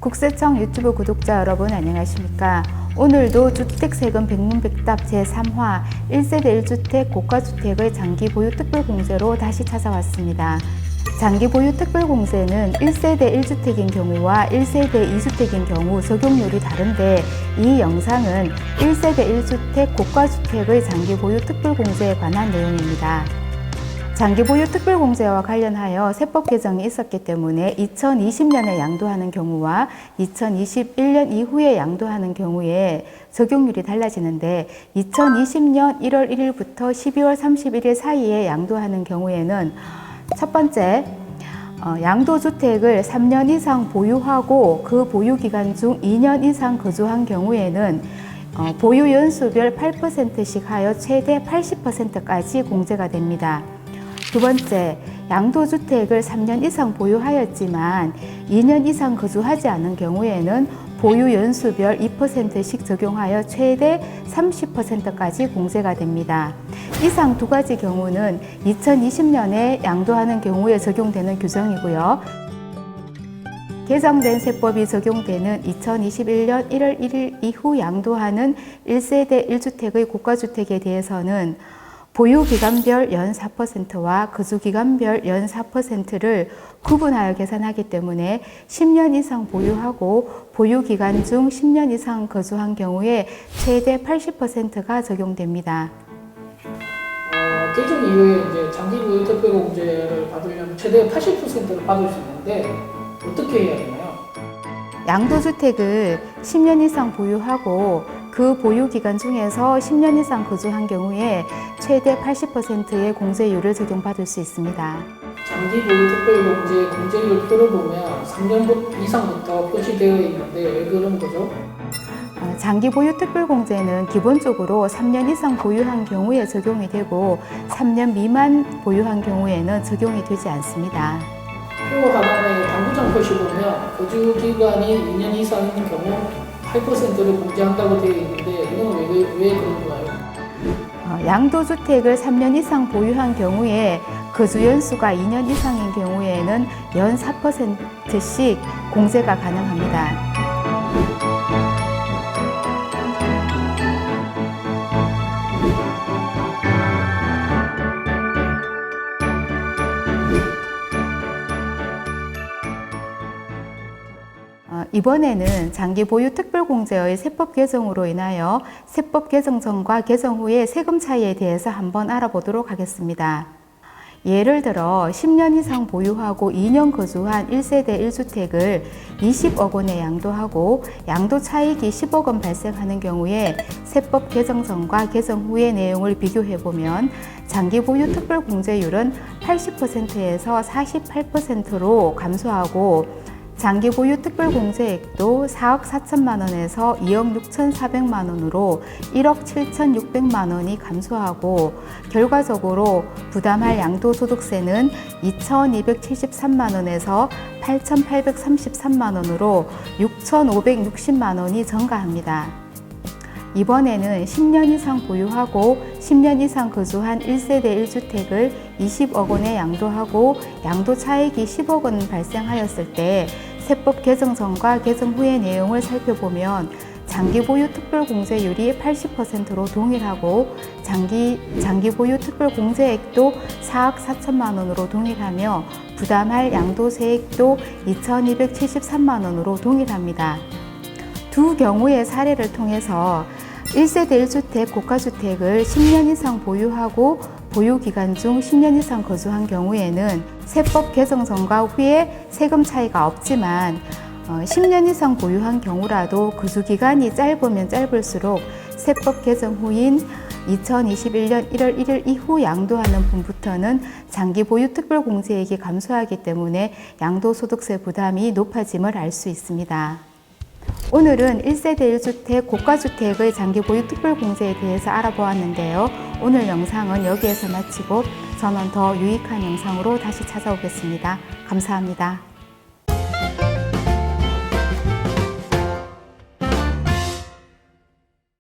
국세청 유튜브 구독자 여러분 안녕하십니까? 오늘도 주택세금 백문백답 제3화 1세대 1주택 고가주택의 장기보유 특별공제로 다시 찾아왔습니다. 장기보유 특별공제는 1세대 1주택인 경우와 1세대 2주택인 경우 적용률이 다른데 이 영상은 1세대 1주택 고가주택의 장기보유 특별공제에 관한 내용입니다. 장기보유 특별공제와 관련하여 세법 개정이 있었기 때문에 2020년에 양도하는 경우와 2021년 이후에 양도하는 경우에 적용률이 달라지는데 2020년 1월 1일부터 12월 31일 사이에 양도하는 경우에는 첫 번째, 양도주택을 3년 이상 보유하고 그 보유기간 중 2년 이상 거주한 경우에는 보유 연수별 8%씩 하여 최대 80%까지 공제가 됩니다. 두 번째, 양도주택을 3년 이상 보유하였지만 2년 이상 거주하지 않은 경우에는 보유 연수별 2%씩 적용하여 최대 30%까지 공제가 됩니다. 이상 두 가지 경우는 2020년에 양도하는 경우에 적용되는 규정이고요. 개정된 세법이 적용되는 2021년 1월 1일 이후 양도하는 1세대 1주택의 고가주택에 대해서는 보유기간별 연 4%와 거주기간별 연 4%를 구분하여 계산하기 때문에 10년 이상 보유하고 보유기간 중 10년 이상 거주한 경우에 최대 80%가 적용됩니다. 개정 이후에 이제 장기보유 특별공제를 받으려면 최대 80%를 받을 수 있는데 어떻게 해야 되나요? 양도주택을 10년 이상 보유하고 그 보유기간 중에서 10년 이상 거주한 경우에 최대 80%의 공제율을 적용받을 수 있습니다. 장기보유 특별공제 공제율 표를 보면 3년 이상부터 표시되어 있는데 왜 그런 거죠? 장기보유 특별공제는 기본적으로 3년 이상 보유한 경우에 적용이 되고 3년 미만 보유한 경우에는 적용이 되지 않습니다. 표 하단에 당구장 표시 보면 거주기간이 2년 이상인 경우 8%를 공제한다고 되어 있는데 이건 왜 그런가요? 양도주택을 3년 이상 보유한 경우에 거주연수가 2년 이상인 경우에는 연 4%씩 공제가 가능합니다. 이번에는 장기보유 특별공제의 세법 개정으로 인하여 세법 개정 전과 개정 후의 세금 차이에 대해서 한번 알아보도록 하겠습니다. 예를 들어 10년 이상 보유하고 2년 거주한 1세대 1주택을 20억 원에 양도하고 양도 차익이 10억 원 발생하는 경우에 세법 개정 전과 개정 후의 내용을 비교해 보면 장기보유 특별공제율은 80%에서 48%로 감소하고 장기보유 특별공제액도 4억 4천만 원에서 2억 6,400만 원으로 1억 7,600만 원이 감소하고 결과적으로 부담할 양도소득세는 2,273만 원에서 8,833만 원으로 6,560만 원이 증가합니다. 이번에는 10년 이상 보유하고 10년 이상 거주한 1세대 1주택을 20억 원에 양도하고 양도 차익이 10억 원 발생하였을 때 세법 개정 전과 개정 후의 내용을 살펴보면 장기보유 특별공제율이 80%로 동일하고 장기보유 특별공제액도 4억 4천만 원으로 동일하며 부담할 양도세액도 2,273만 원으로 동일합니다. 두 경우의 사례를 통해서 1세대 1주택 고가주택을 10년 이상 보유하고 보유기간 중 10년 이상 거주한 경우에는 세법 개정 전과 후에 세금 차이가 없지만 10년 이상 보유한 경우라도 거주기간이 짧으면 짧을수록 세법 개정 후인 2021년 1월 1일 이후 양도하는 분부터는 장기보유 특별공제액이 감소하기 때문에 양도소득세 부담이 높아짐을 알 수 있습니다. 오늘은 1세대 1주택 고가주택의 장기보유 특별공제에 대해서 알아보았는데요. 오늘 영상은 여기에서 마치고 저는 더 유익한 영상으로 다시 찾아오겠습니다. 감사합니다.